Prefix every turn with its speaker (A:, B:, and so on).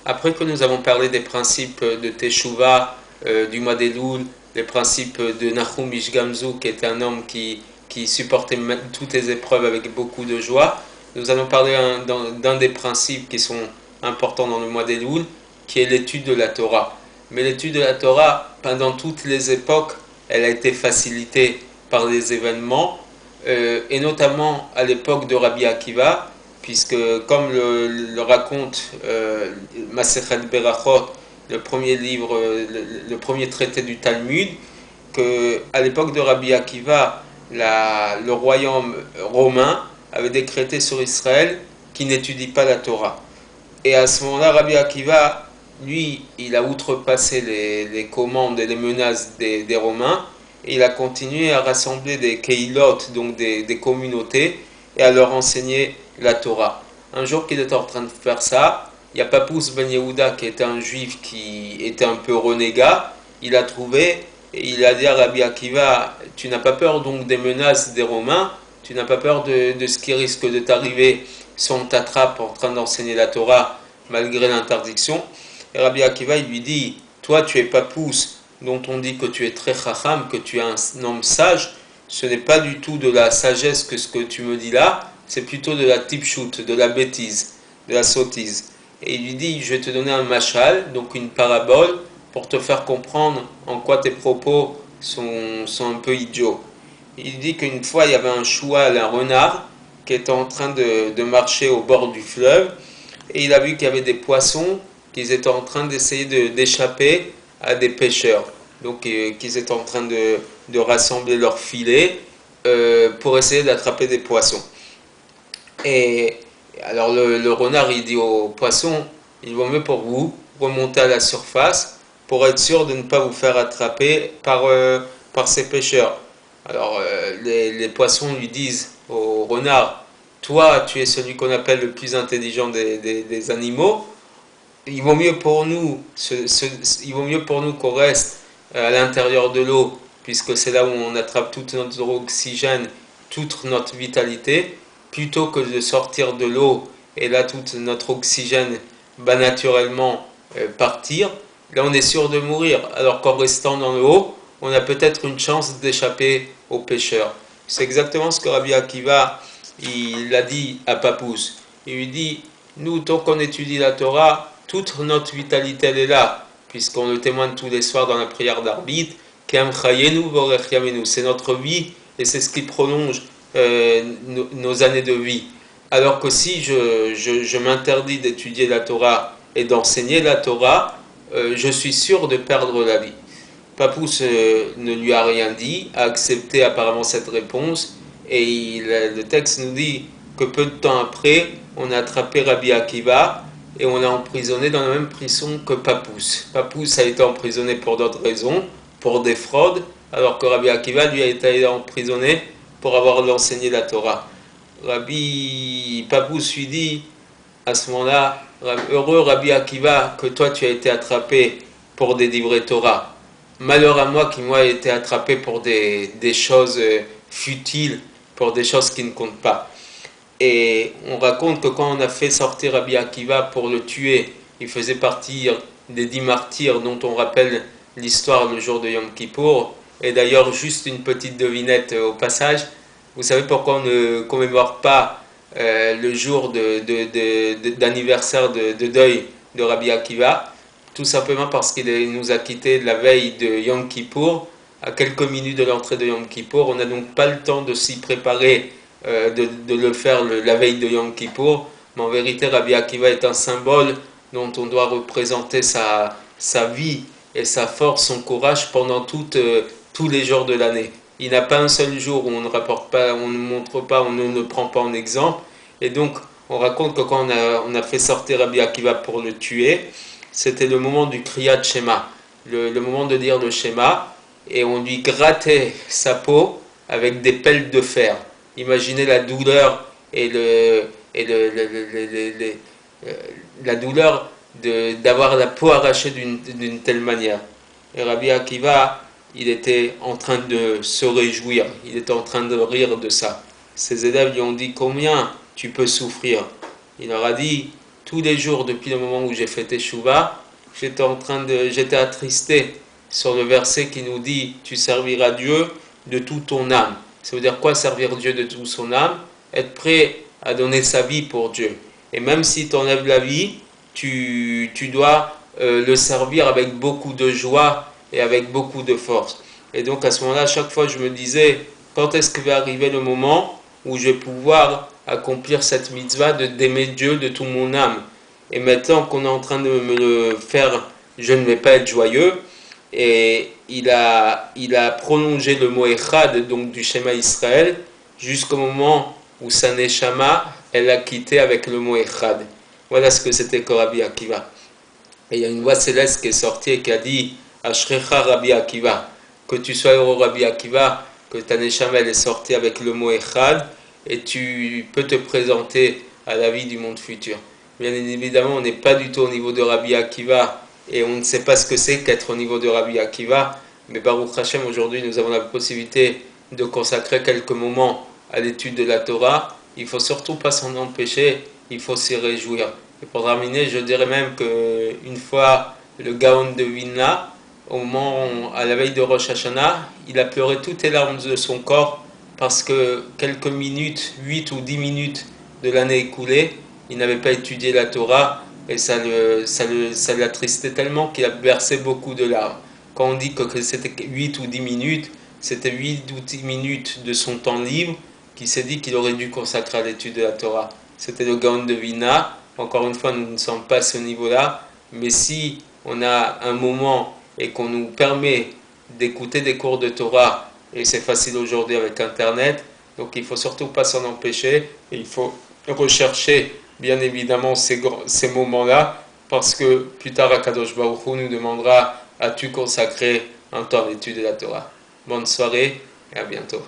A: Après que nous avons parlé des principes de Teshuvah, du mois d'Elul, les principes de Nahum Ish Gamzu, qui était un homme qui supportait toutes les épreuves avec beaucoup de joie, nous allons parler d'un des principes qui sont importants dans le mois d'Elul, qui est l'étude de la Torah. Mais l'étude de la Torah, pendant toutes les époques, elle a été facilitée par les événements, et notamment à l'époque de Rabbi Akiva, puisque comme le raconte Masechet Berachot, le premier livre, le premier traité du Talmud, qu'à l'époque de Rabbi Akiva, le royaume romain avait décrété sur Israël qu'il n'étudie pas la Torah. Et à ce moment-là, Rabbi Akiva, lui, il a outrepassé les commandes et les menaces des Romains, et il a continué à rassembler des keilot, donc des communautés, et à leur enseigner la Torah. Un jour qu'il était en train de faire ça, il y a Papous Ben Yehuda, qui était un juif qui était un peu renégat, il a trouvé, et il a dit à Rabbi Akiva, tu n'as pas peur donc des menaces des Romains, tu n'as pas peur de ce qui risque de t'arriver si on t'attrape en train d'enseigner la Torah malgré l'interdiction. Et Rabbi Akiva, il lui dit, toi tu es Papous, dont on dit que tu es très chacham, que tu es un homme sage, ce n'est pas du tout de la sagesse que ce que tu me dis là, c'est plutôt de la tipshut, de la bêtise, de la sottise. Et il lui dit, je vais te donner un mashal, donc une parabole, pour te faire comprendre en quoi tes propos sont un peu idiots. Il dit qu'une fois, il y avait un choual, un renard, qui était en train de marcher au bord du fleuve, et il a vu qu'il y avait des poissons qui étaient en train d'essayer d'échapper à des pêcheurs. Donc, qu'ils étaient en train de rassembler leurs filets pour essayer d'attraper des poissons. Et alors le renard, il dit aux poissons, il vaut mieux pour vous remonter à la surface pour être sûr de ne pas vous faire attraper par ces pêcheurs. Alors les poissons lui disent au renard, toi tu es celui qu'on appelle le plus intelligent des animaux, il vaut mieux pour nous, il vaut mieux pour nous qu'on reste à l'intérieur de l'eau, puisque c'est là où on attrape tout notre oxygène, toute notre vitalité, plutôt que de sortir de l'eau et là tout notre oxygène va naturellement partir. Là on est sûr de mourir, alors qu'en restant dans l'eau, on a peut-être une chance d'échapper aux pêcheurs. C'est exactement ce que Rabbi Akiva il a dit à Papous. Il lui dit, nous tant qu'on étudie la Torah, toute notre vitalité elle est là, puisqu'on le témoigne tous les soirs dans la prière d'arbitre, c'est notre vie et c'est ce qui prolonge nos années de vie. Alors que si je m'interdis d'étudier la Torah et d'enseigner la Torah, je suis sûr de perdre la vie. Papous ne lui a rien dit, a accepté apparemment cette réponse, et le texte nous dit que peu de temps après, on a attrapé Rabbi Akiva et on l'a emprisonné dans la même prison que Papous. Papous a été emprisonné pour d'autres raisons, pour des fraudes, alors que Rabbi Akiva lui a été emprisonné pour avoir enseigné la Torah. Rabbi Papous lui dit à ce moment-là, heureux Rabbi Akiva que toi tu as été attrapé pour des livrets Torah. Malheur à moi qui moi ai été attrapé pour des choses futiles, pour des choses qui ne comptent pas. Et on raconte que quand on a fait sortir Rabbi Akiva pour le tuer, il faisait partie des 10 martyrs dont on rappelle l'histoire le jour de Yom Kippour. Et d'ailleurs, juste une petite devinette au passage, vous savez pourquoi on ne commémore pas le jour d'anniversaire de deuil de Rabbi Akiva? Tout simplement parce qu'il nous a quittés la veille de Yom Kippour, à quelques minutes de l'entrée de Yom Kippour. On n'a donc pas le temps de s'y préparer, de le faire la veille de Yom Kippour. Mais en vérité, Rabbi Akiva est un symbole dont on doit représenter sa vie et sa force, son courage pendant tous les jours de l'année. Il n'a pas un seul jour où on ne rapporte pas, on ne montre pas, on ne prend pas en exemple. Et donc, on raconte que quand on a fait sortir Rabbi Akiva pour le tuer, c'était le moment du Kriyat Shema, le moment de dire le Shema, et on lui grattait sa peau avec des pelles de fer. Imaginez la douleur et la douleur d'avoir la peau arrachée d'une telle manière. Et Rabbi Akiva, il était en train de se réjouir, il était en train de rire de ça. Ses élèves lui ont dit, combien tu peux souffrir? Il leur a dit, tous les jours depuis le moment où j'ai fait Teshuvah, j'étais attristé sur le verset qui nous dit « Tu serviras Dieu de toute ton âme ». Ça veut dire quoi servir Dieu de toute son âme? Être prêt à donner sa vie pour Dieu. Et même si tu enlèves la vie, tu dois le servir avec beaucoup de joie et avec beaucoup de force. Et donc à ce moment-là, à chaque fois je me disais, quand est-ce que va arriver le moment où je vais pouvoir accomplir cette mitzvah d'aimer Dieu de toute mon âme? Et maintenant qu'on est en train de me le faire, je ne vais pas être joyeux. Et il a prolongé le mot Echad, donc du Shema Israël, jusqu'au moment où sa Neshama, elle l'a quitté avec le mot Echad. Voilà ce que c'était que Rabbi Akiva. Et il y a une voix céleste qui est sortie et qui a dit Ashrecha Rabbi Akiva, que tu sois heureux Rabbi Akiva, que ta Neshama elle est sortie avec le mot Echad, et tu peux te présenter à la vie du monde futur. Bien évidemment, on n'est pas du tout au niveau de Rabbi Akiva, et on ne sait pas ce que c'est qu'être au niveau de Rabbi Akiva, mais Baruch Hashem, aujourd'hui, nous avons la possibilité de consacrer quelques moments à l'étude de la Torah. Il ne faut surtout pas s'en empêcher, il faut s'y réjouir. Et pour terminer, je dirais même qu'une fois le Gaon de Vilna, à la veille de Rosh Hashanah, il a pleuré toutes les larmes de son corps parce que quelques minutes, 8 ou 10 minutes de l'année écoulée, il n'avait pas étudié la Torah et ça l'attristait tellement qu'il a versé beaucoup de larmes. Quand on dit que c'était 8 ou 10 minutes, c'était 8 ou 10 minutes de son temps libre qu'il s'est dit qu'il aurait dû consacrer à l'étude de la Torah. C'était le Gaon de Vilna. Encore une fois, nous ne sommes pas à ce niveau-là, mais si on a un moment et qu'on nous permet d'écouter des cours de Torah, et c'est facile aujourd'hui avec Internet, donc il ne faut surtout pas s'en empêcher, et il faut rechercher bien évidemment ces moments-là, parce que plus tard, Akadosh Baruch Hu nous demandera « As-tu consacré un temps d'étude de la Torah ?» Bonne soirée et à bientôt.